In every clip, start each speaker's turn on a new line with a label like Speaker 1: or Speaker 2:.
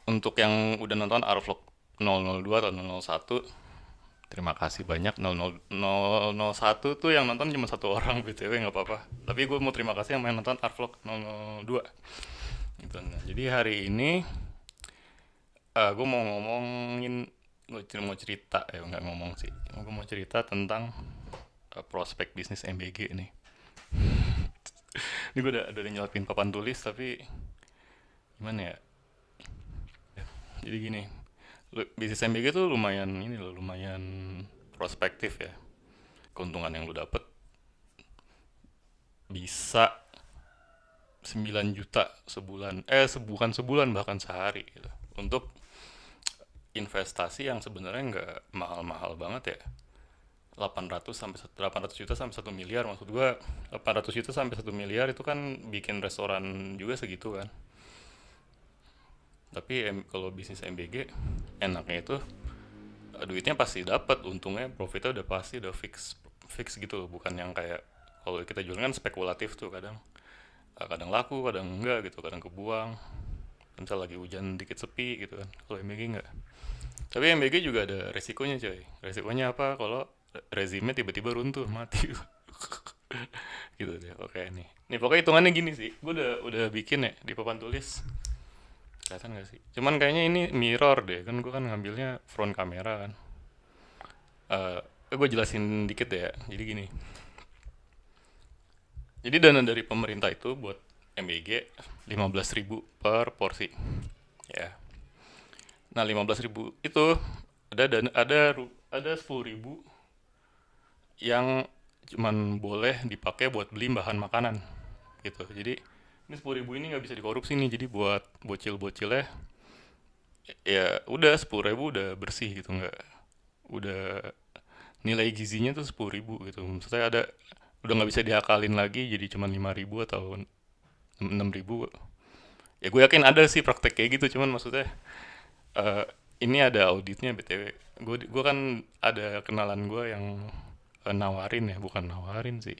Speaker 1: Untuk yang udah nonton Arvlog 002 atau 001, terima kasih banyak. 001 tuh yang nonton cuma satu orang BTW, nggak apa-apa. Tapi gue mau terima kasih yang main nonton Arvlog 002. Gitu. Nah, jadi hari ini gue mau ngomongin, gue mau cerita ya, nggak ngomong sih. Gue mau cerita tentang prospek bisnis MBG nih. Ini gue udah nyelapin papan tulis tapi gimana ya? Jadi gini, bisnis MBG tuh lumayan ini loh, lumayan prospektif ya. Keuntungan yang lu dapet bisa 9 juta sebulan. Bukan sebulan, bahkan sehari gitu. Untuk investasi yang sebenarnya nggak mahal-mahal banget ya. 800 juta sampai 1 miliar, maksud gua 800 juta sampai 1 miliar itu kan bikin restoran juga segitu kan. Tapi kalau bisnis MBG enaknya itu duitnya pasti dapat, untungnya profitnya udah pasti udah fix fix gitu loh, bukan yang kayak kalau kita jualan kan spekulatif tuh kadang. Kadang laku, kadang enggak gitu, kadang kebuang. Misal lagi hujan dikit sepi gitu kan. Kalau MBG enggak. Tapi MBG juga ada resikonya coy. Resikonya apa? Kalau rezimnya tiba-tiba runtuh, mati. Gitu deh. Oke nih. Nih pokoknya hitungannya gini sih. Gue udah bikin ya di papan tulis. Kelihatan gak sih? Cuman kayaknya ini mirror deh. Kan gue kan ngambilnya front kamera kan. Eh gue jelasin dikit deh ya. Jadi gini. Jadi dana dari pemerintah itu buat MBG 15.000 per porsi. Ya. Nah, 15.000 itu ada 10.000 yang cuman boleh dipakai buat beli bahan makanan gitu. Jadi ini 10.000 ini nggak bisa dikorupsi nih. Jadi buat bocil-bocilnya ya udah 10.000 udah bersih gitu, nggak udah nilai gizinya tuh 10.000 gitu. Maksudnya udah nggak bisa diakalin lagi jadi cuma 5.000 atau 6.000. Ya gue yakin ada sih praktek kayak gitu, cuman maksudnya eh, ini ada auditnya BTW. Gue kan ada kenalan gue yang nawarin ya, bukan nawarin sih.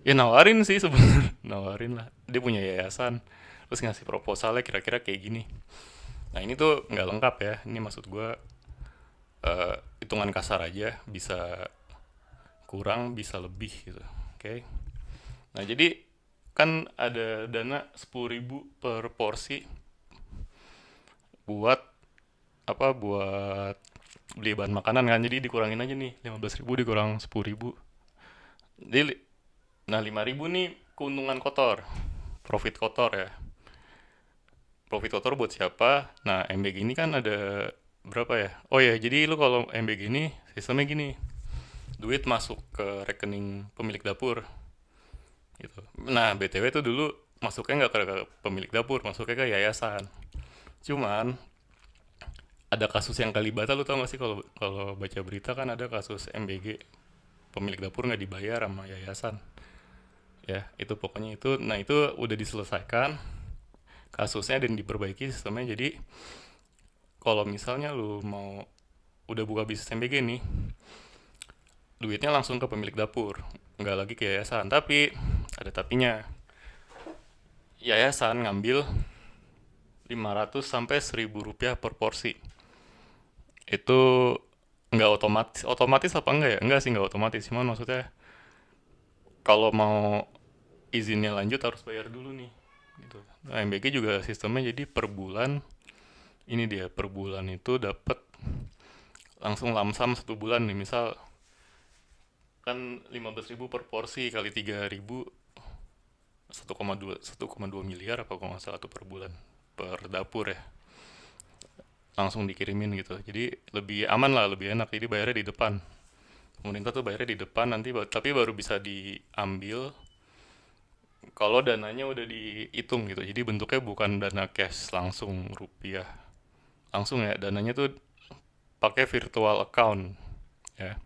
Speaker 1: Ya nawarin sih sebenarnya, nawarin lah. Dia punya yayasan, terus ngasih proposalnya kira-kira kayak gini. Nah ini tuh nggak lengkap ya. Ini maksud gue hitungan kasar aja, bisa kurang, bisa lebih gitu. Oke. Nah jadi kan ada dana 10.000 per porsi buat buat beli bahan makanan kan, jadi dikurangin aja nih 15.000 dikurang 10.000, jadi nah 5.000 nih keuntungan kotor, profit kotor ya. Profit kotor buat siapa? Nah MBG ini kan ada berapa ya, oh ya jadi lu kalau MBG ini sistemnya gini, duit masuk ke rekening pemilik dapur gitu. Nah BTW itu dulu masuknya nggak ke pemilik dapur, masuknya ke yayasan. Cuman ada kasus yang Kalibata, lu tau gak sih? Kalau kalau baca berita kan ada kasus MBG pemilik dapur nggak dibayar sama yayasan. Ya itu pokoknya itu, nah itu udah diselesaikan kasusnya dan diperbaiki sistemnya. Jadi kalau misalnya lu mau udah buka bisnis MBG nih, duitnya langsung ke pemilik dapur, nggak lagi ke yayasan. Tapi ada tapinya, yayasan ngambil 500 sampai 1.000 rupiah per porsi. Itu nggak otomatis, otomatis apa enggak ya, enggak sih, nggak otomatis, cuman maksudnya kalau mau izinnya lanjut harus bayar dulu nih gitu. Nah, MBG juga sistemnya jadi per bulan, ini dia per bulan itu dapat langsung lamsam 1 bulan nih. Misal kan 15.000 per porsi kali 3.000, 1,2 miliar apa kalau nggak salah tuh per bulan per dapur ya, langsung dikirimin gitu. Jadi lebih aman lah, lebih enak. Jadi bayarnya di depan, pemerintah tuh bayarnya di depan nanti, tapi baru bisa diambil kalau dananya udah dihitung gitu. Jadi bentuknya bukan dana cash langsung rupiah langsung ya, dananya tuh pakai virtual account ya.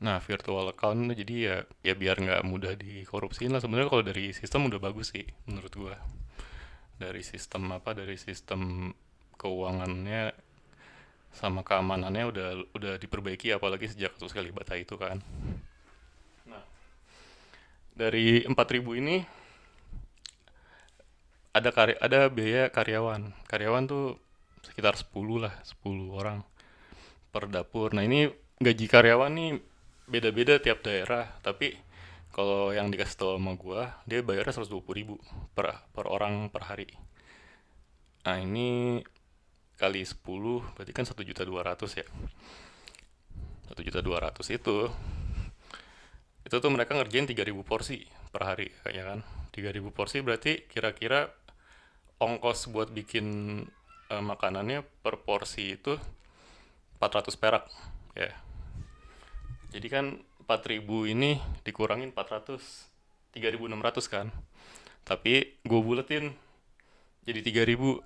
Speaker 1: Nah virtual account jadi ya biar nggak mudah dikorupsiin lah. Sebenarnya kalau dari sistem udah bagus sih menurut gua. Dari sistem keuangannya sama keamanannya udah diperbaiki, apalagi sejak kasus Kalibata itu kan. Nah dari 4.000 ini ada biaya karyawan. Karyawan tuh sekitar 10 lah, 10 orang per dapur. Nah, ini gaji karyawan nih beda-beda tiap daerah, tapi kalau yang dikasih tahu sama gua, dia bayarnya 120.000 per orang per hari. Nah, ini kali 10 berarti kan 1.200.000 ya. 1.200.000 itu tuh mereka ngerjain 3.000 porsi per hari kayaknya kan. 3.000 porsi berarti kira-kira ongkos buat bikin makanannya per porsi itu 400 perak ya. Jadi kan 4.000 ini dikurangin 400, 3.600 kan. Tapi gue buletin jadi 3.000.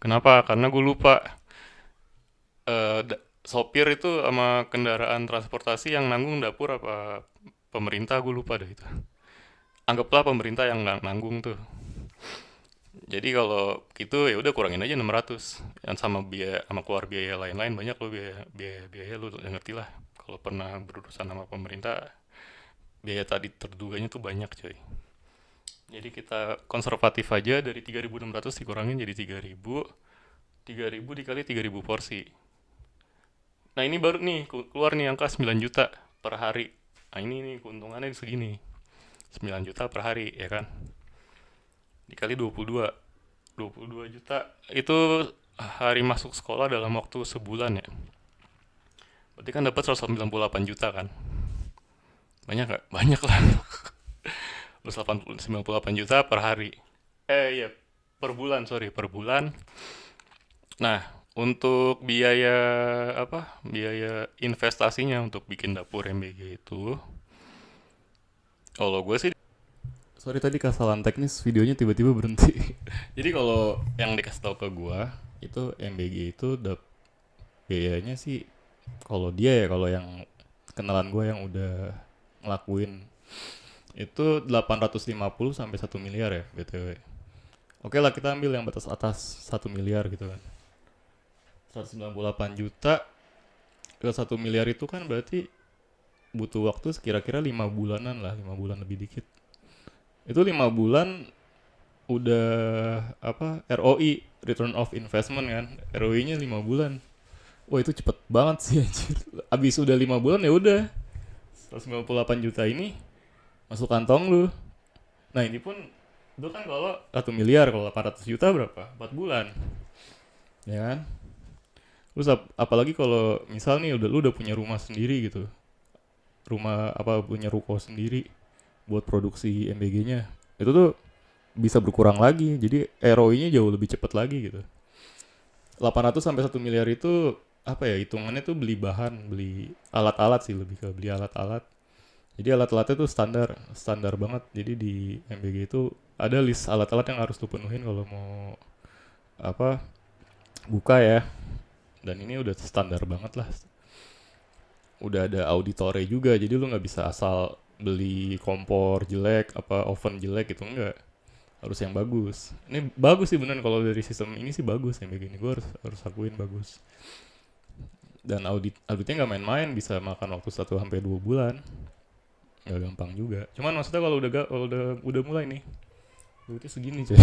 Speaker 1: Kenapa? Karena gue lupa sopir itu sama kendaraan transportasi yang nanggung dapur apa pemerintah, gue lupa deh itu. Anggaplah pemerintah yang nanggung tuh. Jadi kalau gitu ya udah kurangin aja 600. Yang sama biaya sama keluar biaya lain-lain banyak lo, biaya lu ngerti lah. Kalau pernah berurusan sama pemerintah, biaya tadi terduganya tuh banyak coy. Jadi kita konservatif aja, dari 3.600 dikurangin jadi 3.000. 3.000 dikali 3.000 porsi. Nah, ini baru nih keluar nih angka 9 juta per hari. Nah, ini nih keuntungannya segini. 9 juta per hari ya kan. Dikali 22. 22 juta itu hari masuk sekolah dalam waktu sebulan ya. Berarti kan dapat 198 juta kan. Banyak gak? Banyak lah. 198 juta per hari. Iya, per bulan, sorry, per bulan. Nah, untuk biaya apa? Biaya investasinya untuk bikin dapur MBG itu, kalau gue sih, sorry tadi kesalahan teknis, videonya tiba-tiba berhenti. Jadi kalau yang dikasih tahu ke gue itu MBG itu biayanya sih, kalau dia ya, kalau yang kenalan gue yang udah ngelakuin itu 850 sampai 1 miliar ya BTW. Oke lah, kita ambil yang batas atas 1 miliar gitu kan. 198 juta ke 1 miliar itu kan berarti butuh waktu sekira-kira 5 bulanan lah, 5 bulan lebih dikit. Itu 5 bulan udah apa, ROI, return of investment kan. ROI-nya 5 bulan. Wah, itu cepet banget sih anjir. Abis udah 5 bulan ya udah 198 juta ini masuk kantong lu. Nah, ini pun itu kan kalau 1 miliar, kalau 800 juta berapa? 4 bulan. Ya kan? Terus apalagi kalau misal nih lu udah punya rumah sendiri gitu. Rumah apa, punya ruko sendiri buat produksi MBG-nya. Itu tuh bisa berkurang lagi. Jadi ROI-nya jauh lebih cepat lagi gitu. 800 sampai 1 miliar itu apa ya, hitungannya tuh beli bahan, beli alat-alat sih, lebih ke beli alat-alat. Jadi alat-alatnya tuh standar, standar banget. Jadi di MBG itu ada list alat-alat yang harus lu penuhin kalau mau apa, buka ya. Dan ini udah standar banget lah. Udah ada auditornya juga, jadi lu nggak bisa asal beli kompor jelek, apa oven jelek gitu, enggak. Harus yang bagus. Ini bagus sih beneran, kalau dari sistem ini sih bagus yang begini. Gue harus akuin bagus. Dan auditnya nggak main-main, bisa makan waktu 1 sampai 2 bulan. Nggak gampang juga. Cuman maksudnya kalau udah mulai nih, duitnya segini coy.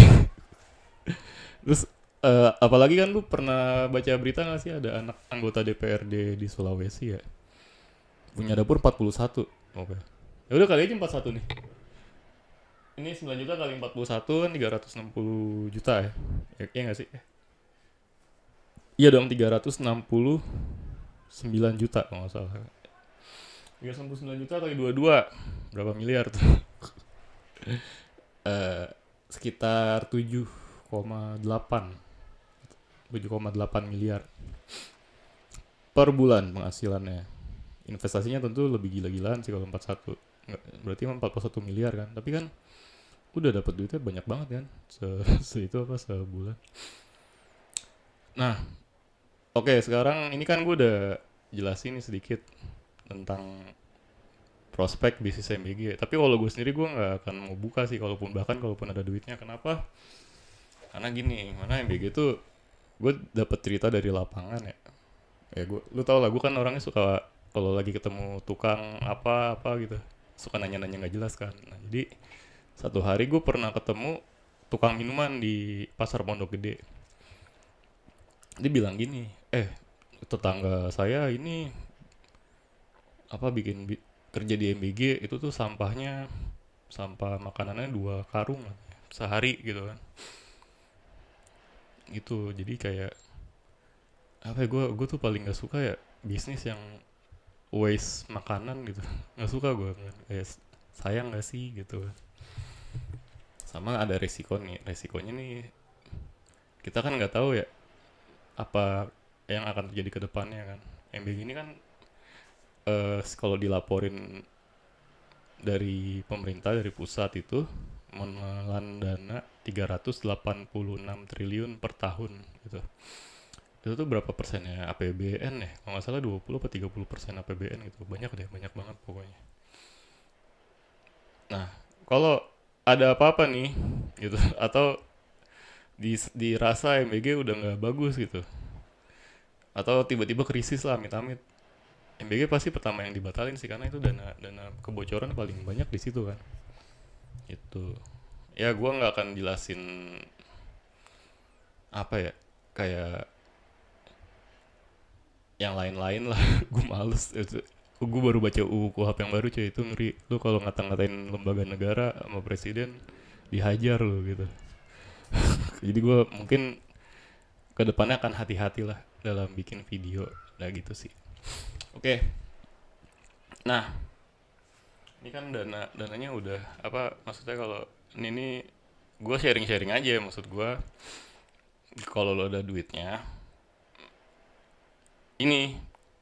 Speaker 1: Terus apalagi kan lu pernah baca berita nggak sih, ada anak anggota DPRD di Sulawesi ya, punya dapur 41. Oke. Ya udah kali aja 41 nih. Ini 9 juta kali 41 kan 360 juta ya. Iya nggak sih? Iya dong, 369 juta kalau nggak salah. 369 juta kali 22 berapa miliar tuh? Eh sekitar 7,8 miliar per bulan penghasilannya. Investasinya tentu lebih gila-gilaan sih kalau 41. Berarti 41 miliar kan. Tapi kan udah dapat duitnya banyak banget kan. Itu apa, sebulan. Nah, oke, sekarang ini kan gue udah jelasin nih sedikit tentang prospek bisnis MBG. Tapi kalau gue sendiri gue nggak akan mau buka sih, kalaupun ada duitnya. Kenapa? Karena gini, mana MBG tuh gue dapet cerita dari lapangan ya. Ya lu tau lah, gue kan orangnya suka kalau lagi ketemu tukang apa gitu, suka nanya-nanya nggak jelas kan. Nah, jadi satu hari gue pernah ketemu tukang minuman di pasar Pondok Gede. Dia bilang gini, tetangga saya ini apa kerja di MBG itu tuh sampah makanannya 2 karung sehari gitu kan. Gitu, jadi kayak apa ya, gue tuh paling gak suka ya bisnis yang waste makanan gitu. Nggak suka gue kan, kayak sayang gak sih gitu. Sama ada resikonya nih, kita kan nggak tahu ya apa yang akan terjadi ke depannya kan. MBG ini kan kalau dilaporin dari pemerintah, dari pusat itu menelan dana 386 triliun per tahun gitu. Itu tuh berapa persennya APBN ya? Kalau nggak salah 20 atau 30% APBN gitu. Banyak deh, banyak banget pokoknya. Nah, kalau ada apa-apa nih gitu atau dirasa MBG udah nggak bagus gitu, atau tiba-tiba krisis lah amit-amit, MBG pasti pertama yang dibatalin sih, karena itu dana dana kebocoran paling banyak di situ kan. Itu ya gue nggak akan jelasin apa ya, kayak yang lain-lain lah. Gue males itu. Gue baru baca UU KUHP yang baru cuy, itu ngeri. Lu kalau ngata-ngatain lembaga negara sama presiden dihajar lo gitu. Jadi gue mungkin kedepannya akan hati-hati lah dalam bikin video. Nah gitu sih. Oke. Nah, ini kan dananya udah apa, maksudnya kalau ini gue sharing-sharing aja, maksud gue kalau lo ada duitnya ini,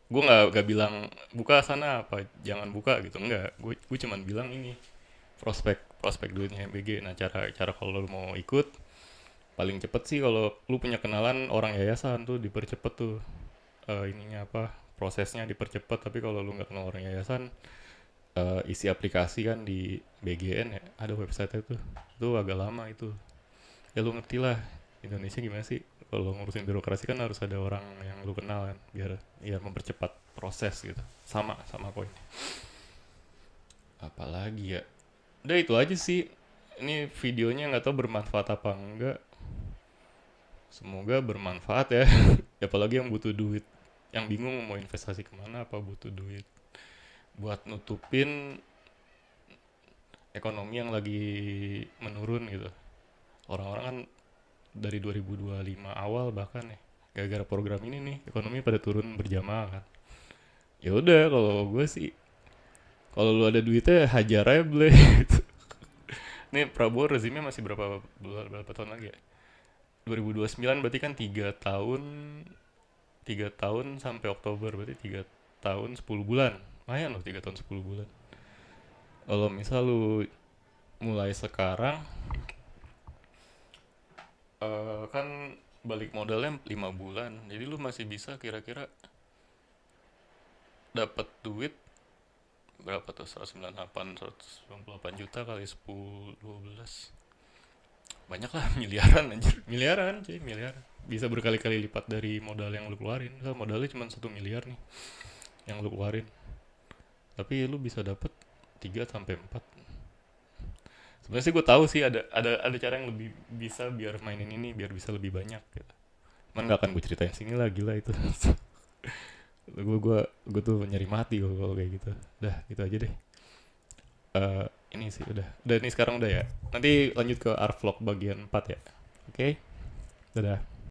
Speaker 1: gue nggak bilang buka sana apa jangan buka gitu, enggak. Gue cuman bilang ini prospek prospek duitnya MBG. Nah, cara kalau lo mau ikut paling cepet sih kalau lu punya kenalan orang yayasan tuh dipercepet tuh, ininya apa, prosesnya dipercepat. Tapi kalau lu nggak kenal orang yayasan, isi aplikasi kan di BGN ya, ada website itu agak lama itu. Ya lu ngerti lah Indonesia gimana sih, kalau ngurusin birokrasi kan harus ada orang yang lu kenal kan, biar ya mempercepat proses gitu. Sama poin. Apalagi ya, udah itu aja sih. Ini videonya nggak tahu bermanfaat apa enggak, semoga bermanfaat ya. Apalagi yang butuh duit, yang bingung mau investasi kemana, apa butuh duit buat nutupin ekonomi yang lagi menurun gitu. Orang-orang kan dari 2025 awal bahkan ya, gara-gara program ini nih ekonomi pada turun berjamaah kan. Ya udah, kalau gue sih, kalau lu ada duitnya hajar aja boleh. Nih Prabowo rezimnya masih berapa tahun lagi ya? 2029 berarti kan 3 tahun sampai Oktober, berarti 3 tahun 10 bulan. Lumayan loh 3 tahun 10 bulan. Kalau misal lu mulai sekarang, kan balik modalnya 5 bulan. Jadi lu masih bisa kira-kira dapat duit berapa tuh, 198 juta kali 10 12, banyak lah. Miliaran anjir, miliaran cuy, miliaran. Bisa berkali-kali lipat dari modal yang lu keluarin. Misal modalnya cuma 1 miliar nih yang lu keluarin, tapi lu bisa dapet 3 sampai 4. Sebenarnya sih gue tahu sih ada cara yang lebih bisa biar mainin ini biar bisa lebih banyak gitu. Cuman nggak akan gue ceritain sini lah, gila itu. gue tuh nyari mati kalau kayak gitu. Udah gitu aja deh. Ini sih udah ini sekarang udah ya. Nanti lanjut ke art vlog bagian 4 ya. Oke. Dadah.